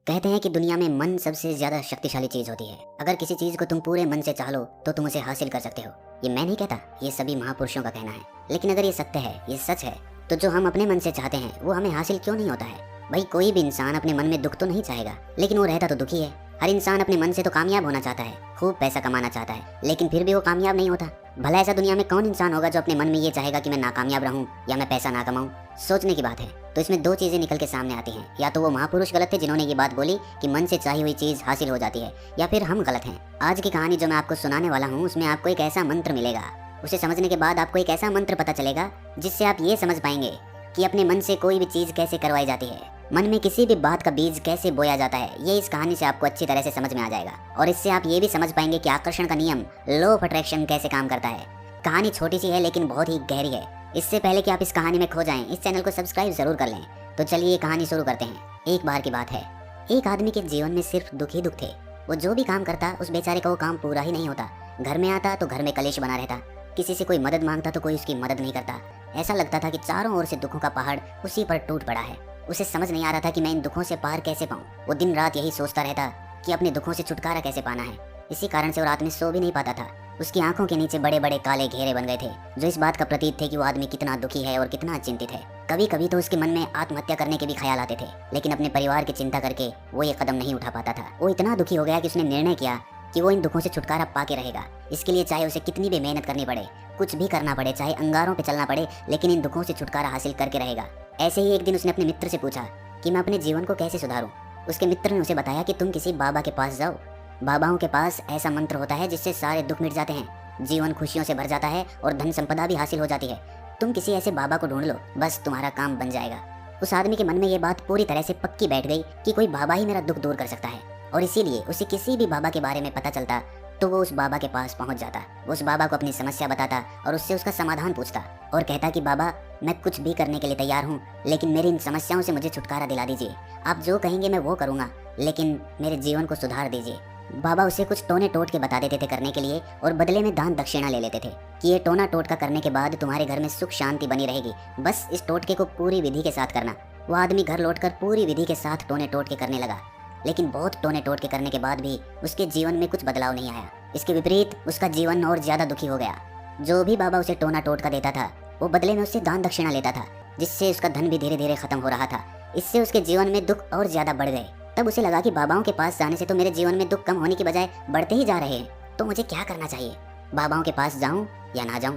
कहते हैं कि दुनिया में मन सबसे ज्यादा शक्तिशाली चीज होती है। अगर किसी चीज को तुम पूरे मन से चाह लो तो तुम उसे हासिल कर सकते हो। ये मैं नहीं कहता, ये सभी महापुरुषों का कहना है। लेकिन अगर ये सत्य है, ये सच है, तो जो हम अपने मन से चाहते हैं वो हमें हासिल क्यों नहीं होता है? भाई कोई भी इंसान अपने मन में दुख तो नहीं चाहेगा, लेकिन वो रहता तो दुखी है। हर इंसान अपने मन से तो कामयाब होना चाहता है, खूब पैसा कमाना चाहता है, लेकिन फिर भी वो कामयाब नहीं होता। भला ऐसा दुनिया में कौन इंसान होगा जो अपने मन में ये चाहेगा कि मैं नाकामयाब रहूं या मैं पैसा ना कमाऊं? सोचने की बात है। तो इसमें दो चीजें निकल के सामने आती हैं, या तो वो महापुरुष गलत थे जिन्होंने ये बात बोली कि मन से चाही हुई चीज हासिल हो जाती है, या फिर हम गलत हैं। आज की कहानी जो मैं आपको सुनाने वाला हूँ उसमें आपको एक ऐसा मंत्र मिलेगा। उसे समझने के बाद आपको एक ऐसा मंत्र पता चलेगा जिससे आप ये समझ पाएंगे कि अपने मन से कोई भी चीज कैसे करवाई जाती है, मन में किसी भी बात का बीज कैसे बोया जाता है। ये इस कहानी से आपको अच्छी तरह से समझ में आ जाएगा, और इससे आप ये भी समझ पाएंगे कि आकर्षण का नियम, लॉ ऑफ अट्रैक्शन, कैसे काम करता है। कहानी छोटी सी है लेकिन बहुत ही गहरी है। इससे पहले कि आप इस कहानी में खो जाएं, इस चैनल को सब्सक्राइब जरूर कर लें। तो चलिए ये कहानी शुरू करते हैं। एक बार की बात है, एक आदमी के जीवन में सिर्फ दुख ही दुख थे। वो जो भी काम करता उस बेचारे का वो काम पूरा ही नहीं होता। घर में आता तो घर में कलेश बना रहता, किसी से कोई मदद मांगता तो कोई उसकी मदद नहीं करता। ऐसा लगता था कि चारों ओर से दुखों का पहाड़ उसी पर टूट पड़ा है। उसे समझ नहीं आ रहा था कि मैं इन दुखों से पार कैसे पाऊं। वो दिन रात यही सोचता रहता कि अपने दुखों से छुटकारा कैसे पाना है। इसी कारण से वो रात में सो भी नहीं पाता था। उसकी आंखों के नीचे बड़े बड़े काले घेरे बन गए थे, जो इस बात का प्रतीक थे कि वो आदमी कितना दुखी है और कितना चिंतित है। कभी कभी तो उसके मन में आत्महत्या करने के भी ख्याल आते थे, लेकिन अपने परिवार की चिंता करके वो ये कदम नहीं उठा पाता था। वो इतना दुखी हो गया कि उसने निर्णय किया कि वो इन दुखों से छुटकारा पाके रहेगा। इसके लिए चाहे उसे कितनी भी मेहनत करनी पड़े, कुछ भी करना पड़े, चाहे अंगारों पे चलना पड़े, लेकिन इन दुखों से छुटकारा हासिल करके रहेगा। ऐसे ही एक दिन उसने अपने मित्र से पूछा कि मैं अपने जीवन को कैसे सुधारूं। उसके मित्र ने उसे बताया कि तुम किसी बाबा के पास जाओ। बाबाओं के पास ऐसा मंत्र होता है जिससे सारे दुख मिट जाते हैं, जीवन खुशियों से भर जाता है और धन संपदा भी हासिल हो जाती है। तुम किसी ऐसे बाबा को ढूंढ लो, बस तुम्हारा काम बन जाएगा। उस आदमी के मन में ये बात पूरी तरह से पक्की बैठ गई कि कोई बाबा ही मेरा दुख दूर कर सकता है, और इसीलिए उसे किसी भी बाबा के बारे में पता चलता तो वो उस बाबा के पास पहुंच जाता। वो उस बाबा को अपनी समस्या बताता और उससे उसका समाधान पूछता, और कहता कि बाबा मैं कुछ भी करने के लिए तैयार हूँ, लेकिन मेरी इन समस्याओं से मुझे छुटकारा दिला दीजिए। आप जो कहेंगे मैं वो करूँगा, लेकिन मेरे जीवन को सुधार दीजिए। बाबा उसे कुछ टोने टोट के बता देते थे करने के लिए, और बदले में दान दक्षिणा ले लेते थे कि ये टोना टोटका करने के बाद तुम्हारे घर में सुख शांति बनी रहेगी, बस इस टोटके को पूरी विधि के साथ करना। वो आदमी घर लौटकर पूरी विधि के साथ टोने टोट के करने लगा, लेकिन बहुत टोने टोट के करने के बाद भी उसके जीवन में कुछ बदलाव नहीं आया। इसके विपरीत उसका जीवन और ज्यादा दुखी हो गया। जो भी बाबा उसे टोना टोटका देता था वो बदले में उससे दान दक्षिणा लेता था, जिससे उसका धन भी धीरे धीरे खत्म हो रहा था। इससे उसके जीवन में दुख और ज्यादा बढ़ गए। तब उसे लगा कि बाबाओं के पास जाने से तो मेरे जीवन में दुख कम होने की बजाय बढ़ते ही जा रहे हैं, तो मुझे क्या करना चाहिए? बाबाओं के पास जाऊं या ना जाऊं?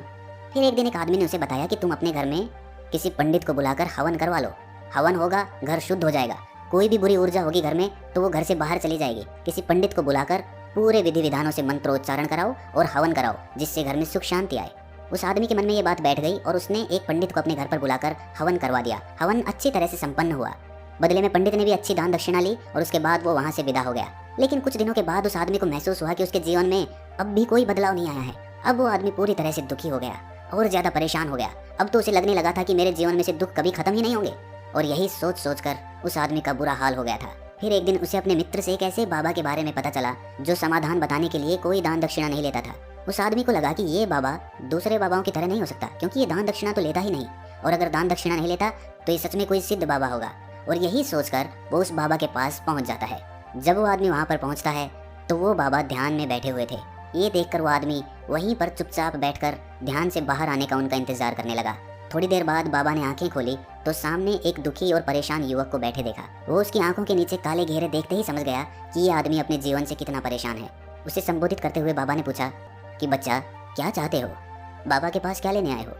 फिर एक दिन एक आदमी ने उसे बताया कि तुम अपने घर में किसी पंडित को बुलाकर हवन करवा लो। हवन होगा, घर शुद्ध हो जाएगा। कोई भी बुरी ऊर्जा होगी घर में तो वो घर से बाहर चली जाएगी। किसी पंडित को बुलाकर पूरे विधि विधानों से मंत्रोच्चारण कराओ और हवन कराओ, जिससे घर में सुख शांति आए। उस आदमी के मन में ये बात बैठ गई और उसने एक पंडित को अपने घर पर बुलाकर हवन करवा दिया। हवन अच्छी तरह से संपन्न हुआ। बदले में पंडित ने भी अच्छी दान दक्षिणा ली और उसके बाद वो वहाँ से विदा हो गया। लेकिन कुछ दिनों के बाद उस आदमी को महसूस हुआ कि उसके जीवन में अब भी कोई बदलाव नहीं आया है। अब वो आदमी पूरी तरह से दुखी हो गया और ज्यादा परेशान हो गया। अब तो उसे लगने लगा था कि मेरे जीवन में से दुख कभी खत्म ही नहीं होंगे, और यही सोच सोच कर उस आदमी का बुरा हाल हो गया था। फिर एक दिन उसे अपने मित्र से एक ऐसे बाबा के बारे में पता चला जो समाधान बताने के लिए कोई दान दक्षिणा नहीं लेता था। उस आदमी को लगा कि ये बाबा दूसरे बाबाओं की तरह नहीं हो सकता, क्योंकि ये दान दक्षिणा तो लेता ही नहीं, और अगर दान दक्षिणा नहीं लेता तो ये सच में कोई सिद्ध बाबा होगा। और यही सोचकर वो उस बाबा के पास पहुंच जाता है। जब वो आदमी वहां पर पहुंचता है तो वो बाबा ध्यान में बैठे हुए थे। ये देखकर वो आदमी वहीं पर चुपचाप बैठकर ध्यान से बाहर आने का उनका इंतजार करने लगा। थोड़ी देर बाद बाबा ने आंखें खोली तो सामने एक दुखी और परेशान युवक को बैठे देखा। वो उसकी आंखों के नीचे काले घेरे देखते ही समझ गया कि ये आदमी अपने जीवन से कितना परेशान है। उसे संबोधित करते हुए बाबा ने पूछा कि बच्चा क्या चाहते हो? बाबा के पास क्या लेने आए हो?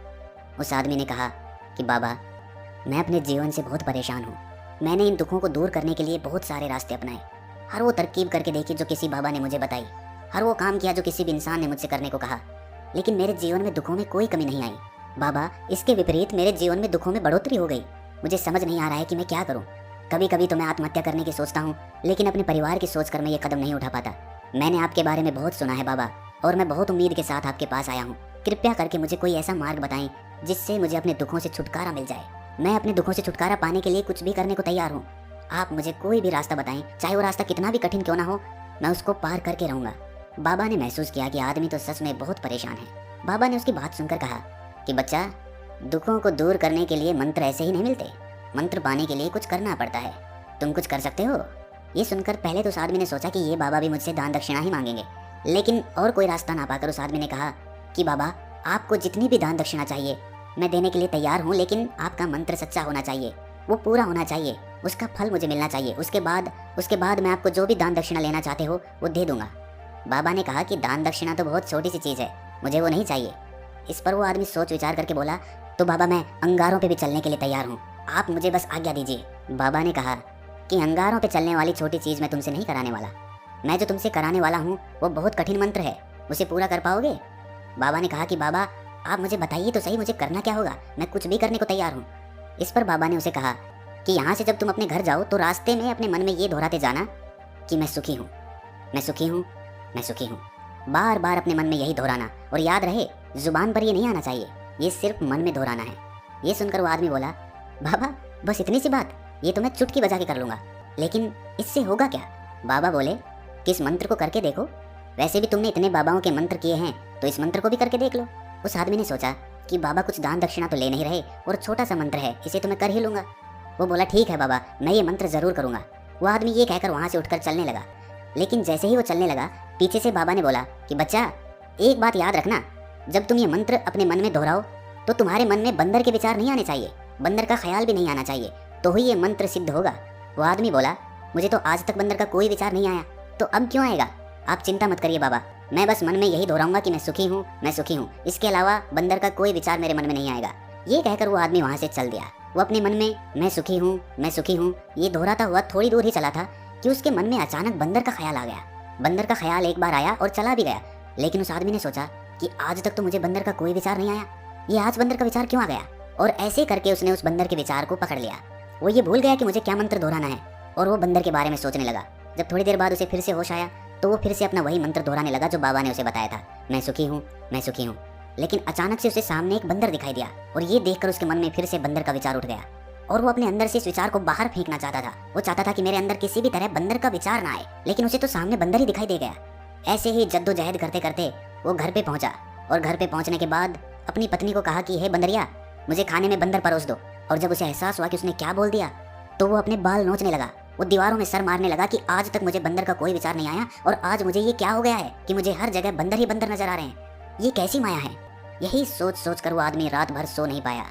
उस आदमी ने कहा कि बाबा मैं अपने जीवन से बहुत परेशान हूँ। मैंने इन दुखों को दूर करने के लिए बहुत सारे रास्ते अपनाए, हर वो तरकीब करके देखी जो किसी बाबा ने मुझे बताई, हर वो काम किया जो किसी भी इंसान ने मुझसे करने को कहा, लेकिन मेरे जीवन में दुखों में कोई कमी नहीं आई। बाबा इसके विपरीत मेरे जीवन में दुखों में बढ़ोतरी हो गई। मुझे समझ नहीं आ रहा है कि मैं क्या करूं। कभी कभी तो मैं आत्महत्या करने की सोचता हूं, लेकिन अपने परिवार की सोच कर मैं ये कदम नहीं उठा पाता। मैंने आपके बारे में बहुत सुना है बाबा, और मैं बहुत उम्मीद के साथ आपके पास आया हूँ। कृपया करके मुझे कोई ऐसा मार्ग बताएं जिससे मुझे अपने दुखों से छुटकारा मिल जाए। मैं अपने दुखों से छुटकारा पाने के लिए कुछ भी करने को तैयार हूँ। आप मुझे कोई भी रास्ता बताएं, चाहे वो रास्ता कितना भी कठिन क्यों ना हो, मैं उसको पार करके रहूंगा। बाबा ने महसूस किया कि आदमी तो सच में बहुत परेशान है। बाबा ने उसकी बात सुनकर कहा कि बच्चा दुखों को दूर करने के लिए मंत्र ऐसे ही नहीं मिलते, मंत्र पाने के लिए कुछ करना पड़ता है। तुम कुछ कर सकते हो? ये सुनकर पहले तो उस आदमी ने सोचा कि ये बाबा भी मुझसे दान दक्षिणा ही मांगेंगे, लेकिन और कोई रास्ता ना पाकर उस आदमी ने कहा कि बाबा, आपको जितनी भी दान दक्षिणा चाहिए मैं देने के लिए तैयार हूँ, लेकिन आपका मंत्र सच्चा होना चाहिए, वो पूरा होना चाहिए, उसका फल मुझे मिलना चाहिए। उसके बाद मैं आपको जो भी दान दक्षिणा लेना चाहते हो वो दे दूंगा। बाबा ने कहा कि दान दक्षिणा तो बहुत छोटी सी चीज़ है, मुझे वो नहीं चाहिए। इस पर वो आदमी सोच विचार करके बोला, तो बाबा मैं अंगारों पे भी चलने के लिए तैयार हूँ, आप मुझे बस आज्ञा दीजिए। बाबा ने कहा कि अंगारों पे चलने वाली छोटी चीज़ मैं तुमसे नहीं कराने वाला, मैं जो तुमसे कराने वाला हूँ वो बहुत कठिन मंत्र है, उसे पूरा कर पाओगे? बाबा ने कहा कि बाबा आप मुझे बताइए तो सही, मुझे करना क्या होगा, मैं कुछ भी करने को तैयार हूँ। इस पर बाबा ने उसे कहा कि यहाँ से जब तुम अपने घर जाओ तो रास्ते में अपने मन में ये दोहराते जाना कि मैं सुखी हूँ, मैं सुखी हूँ, मैं सुखी हूँ। बार बार अपने मन में यही दोहराना, और याद रहे जुबान पर ये नहीं आना चाहिए, ये सिर्फ मन में दोहराना है। ये सुनकर वो आदमी बोला, बाबा बस इतनी सी बात, ये तो मैं चुटकी बजा के कर लूँगा, लेकिन इससे होगा क्या? बाबा बोले कि इस मंत्र को करके देखो, वैसे भी तुमने इतने बाबाओं के मंत्र किए हैं तो इस मंत्र को भी करके देख लो। उस आदमी ने सोचा कि बाबा कुछ दान दक्षिणा तो ले नहीं रहे और छोटा सा मंत्र है, इसे तो मैं कर ही लूँगा। वो बोला ठीक है बाबा, मैं ये मंत्र ज़रूर करूँगा। वो आदमी ये कहकर वहाँ से उठकर चलने लगा, लेकिन जैसे ही वो चलने लगा पीछे से बाबा ने बोला कि बच्चा एक बात याद रखना, जब तुम ये मंत्र अपने मन में दोहराओ तो तुम्हारे मन में बंदर के विचार नहीं आने चाहिए, बंदर का ख्याल भी नहीं आना चाहिए, तो ही ये मंत्र सिद्ध होगा। वो आदमी बोला मुझे तो आज तक बंदर का कोई विचार नहीं आया, तो अब क्यों आएगा? आप चिंता मत करिए बाबा, मैं बस मन में यही दोहराऊंगा कि मैं सुखी हूँ, मैं सुखी हूँ, इसके अलावा बंदर का कोई विचार मेरे मन में नहीं आएगा। ये कहकर वो आदमी वहाँ से चल दिया। वो अपने मन में मैं सुखी हूँ, मैं सुखी हूँ ये दोहराता हुआ थोड़ी दूर ही चला था कि उसके मन में अचानक बंदर का ख्याल आ गया। बंदर का ख्याल एक बार आया और चला भी गया, लेकिन उस आदमी ने सोचा कि आज तक तो मुझे बंदर का कोई विचार नहीं आया, ये आज बंदर का विचार क्यों आ गया? और ऐसे करके उसने उस बंदर के विचार को पकड़ लिया। वो ये भूल गया कि मुझे क्या मंत्र दोहराना है, और वो बंदर के बारे में सोचने लगा। जब थोड़ी देर बाद उसे फिर से होश आया तो वो फिर से अपना वही मंत्र दोहराने लगा जो बाबा ने उसे बताया था, मैं सुखी हूँ, मैं सुखी हूँ। लेकिन अचानक से उसे सामने एक बंदर दिखाई दिया, और ये देखकर उसके मन में फिर से बंदर का विचार उठ गया, और वो अपने अंदर से इस विचार को बाहर फेंकना चाहता था। वो चाहता था कि मेरे अंदर किसी भी तरह बंदर का विचार ना आए, लेकिन उसे तो सामने बंदर ही दिखाई दे गया। ऐसे ही जद्दोजहद करते करते वो घर पे पहुंचा, और घर पे पहुंचने के बाद अपनी पत्नी को कहा कि हे बंदरिया, मुझे खाने में बंदर परोस दो। और जब उसे एहसास हुआ कि उसने क्या बोल दिया तो वो अपने बाल नोचने लगा, वो दीवारों में सर मारने लगा कि आज तक मुझे बंदर का कोई विचार नहीं आया, और आज मुझे ये क्या हो गया है कि मुझे हर जगह बंदर ही बंदर नजर आ रहे हैं, ये कैसी माया है। यही सोच सोच कर वो आदमी रात भर सो नहीं पाया,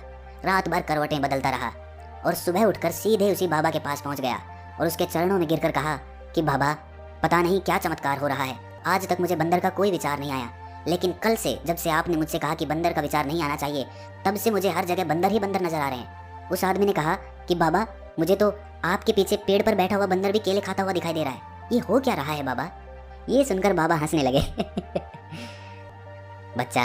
रात भर करवटें बदलता रहा, और सुबह उठकर सीधे उसी बाबा के पास पहुंच गया और उसके चरणों में गिरकर कहा कि बाबा पता नहीं क्या चमत्कार हो रहा है, आज तक मुझे बंदर का कोई विचार नहीं आया, लेकिन कल से जब से आपने मुझसे कहा कि बंदर का विचार नहीं आना चाहिए, तब से मुझे हर जगह बंदर ही बंदर नजर आ रहे हैं। उस आदमी ने कहा कि बाबा मुझे तो आपके पीछे पेड़ पर बैठा हुआ बंदर भी केले खाता हुआ दिखाई दे रहा है, ये हो क्या रहा है बाबा? ये सुनकर बाबा हंसने लगे। बच्चा,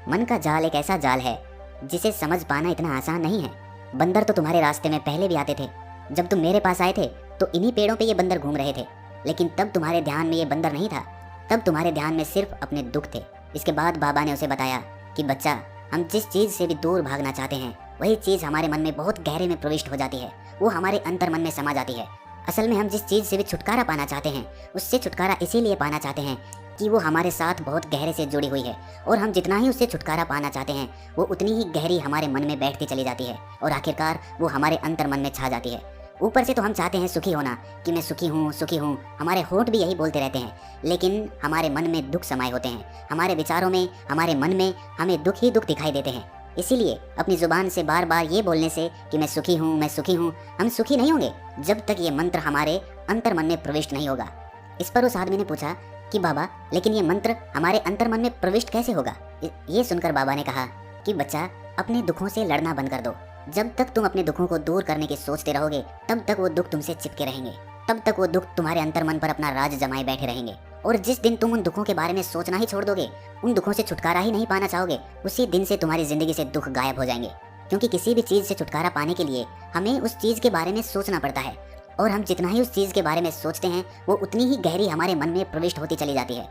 मन का जाल एक ऐसा जाल है जिसे समझ पाना इतना आसान नहीं है। बंदर तो तुम्हारे रास्ते में पहले भी आते थे, जब तुम मेरे पास आए थे तो इन्हीं पेड़ों पे ये बंदर घूम रहे थे, लेकिन तब तुम्हारे ध्यान में ये बंदर नहीं था, तब तुम्हारे ध्यान में सिर्फ अपने दुख थे। इसके बाद बाबा ने उसे बताया कि बच्चा, हम जिस चीज़ से भी दूर भागना चाहते हैं वही चीज़ हमारे मन में बहुत गहरे में प्रविष्ट हो जाती है, वो हमारे अंतर मन में समा जाती है। असल में हम जिस चीज़ से भी छुटकारा पाना चाहते हैं उससे छुटकारा इसीलिए पाना चाहते हैं कि वो हमारे साथ बहुत गहरे से जुड़ी हुई है, और हम जितना ही उससे छुटकारा पाना चाहते हैं वो उतनी ही गहरी हमारे मन में बैठती चली जाती है, और आखिरकार वो हमारे अंतर मन में छा जाती है। ऊपर से तो हम चाहते हैं सुखी होना कि मैं सुखी हूँ, सुखी हूँ, हमारे होंठ भी यही बोलते रहते हैं, लेकिन हमारे मन में दुख समाये होते हैं, हमारे विचारों में, हमारे मन में हमें दुख ही दुख दिखाई देते हैं। इसीलिए अपनी जुबान से बार बार ये बोलने से कि मैं सुखी हूँ, मैं सुखी हूँ, हम सुखी नहीं होंगे जब तक ये मंत्र हमारे अंतर मन में प्रविष्ट नहीं होगा। इस पर उस आदमी ने पूछा कि बाबा लेकिन ये मंत्र हमारे अंतर मन में प्रविष्ट कैसे होगा? ये सुनकर बाबा ने कहा कि बच्चा, अपने दुखों से लड़ना बंद कर दो। जब तक तुम अपने दुखों को दूर करने की सोचते रहोगे तब तक वो दुख तुमसे चिपके रहेंगे, तब तक वो दुख तुम्हारे अंतर मन पर अपना राज जमाए बैठे रहेंगे। और जिस दिन तुम उन दुखों के बारे में सोचना ही छोड़ दोगे, उन दुखों से छुटकारा ही नहीं पाना चाहोगे, उसी दिन से तुम्हारी जिंदगी से दुख गायब हो जाएंगे। क्योंकि किसी भी चीज़ से छुटकारा पाने के लिए हमें उस चीज़ के बारे में सोचना पड़ता है, और हम जितना ही उस चीज़ के बारे में सोचते हैं वो उतनी ही गहरी हमारे मन में प्रविष्ट होती चली जाती है।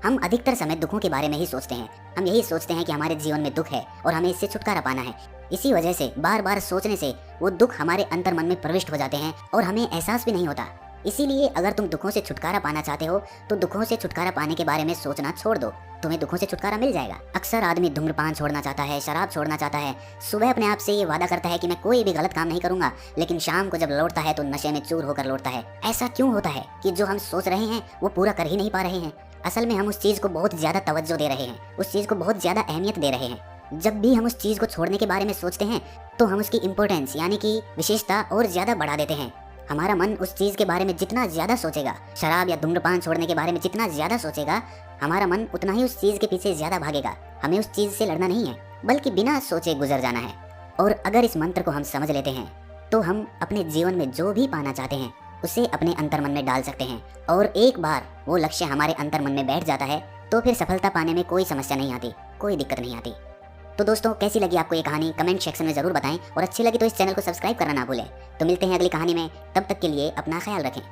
हम अधिकतर समय दुखों के बारे में ही सोचते हैं, हम यही सोचते हैं कि हमारे जीवन में दुख है और हमें इससे छुटकारा पाना है। इसी वजह से बार बार सोचने से वो दुख हमारे अंतर मन में प्रविष्ट हो जाते हैं और हमें एहसास भी नहीं होता। इसीलिए अगर तुम दुखों से छुटकारा पाना चाहते हो तो दुखों से छुटकारा पाने के बारे में सोचना छोड़ दो, तुम्हें दुखों से छुटकारा मिल जाएगा। अक्सर आदमी धूम्रपान छोड़ना चाहता है, शराब छोड़ना चाहता है, सुबह अपने आप से ये वादा करता है कि मैं कोई भी गलत काम नहीं करूंगा, लेकिन शाम को जब लौटता है तो नशे में चूर होकर लौटता है। ऐसा क्यों होता है कि जो हम सोच रहे हैं वो पूरा कर ही नहीं पा रहे हैं? असल में हम उस चीज को बहुत ज्यादा तवज्जो दे रहे हैं, उस चीज को बहुत ज्यादा अहमियत दे रहे हैं। जब भी हम उस चीज को छोड़ने के बारे में सोचते हैं तो हम उसकी इम्पोर्टेंस यानी कि विशेषता और ज्यादा बढ़ा देते हैं। हमारा मन उस चीज के बारे में जितना ज्यादा सोचेगा, शराब या धूम्रपान छोड़ने के बारे में जितना ज्यादा सोचेगा, हमारा मन उतना ही उस चीज के पीछे ज्यादा भागेगा। हमें उस चीज से लड़ना नहीं है, बल्कि बिना सोचे गुजर जाना है। और अगर इस मंत्र को हम समझ लेते हैं तो हम अपने जीवन में जो भी पाना चाहते हैं उसे अपने अंतर्मन में डाल सकते हैं। और एक बार वो लक्ष्य हमारे अंतर्मन में बैठ जाता है तो फिर सफलता पाने में कोई समस्या नहीं आती, कोई दिक्कत नहीं आती। तो दोस्तों, कैसी लगी आपको ये कहानी कमेंट सेक्शन में जरूर बताएं, और अच्छी लगी तो इस चैनल को सब्सक्राइब करना ना भूलें। तो मिलते हैं अगली कहानी में, तब तक के लिए अपना ख्याल रखें।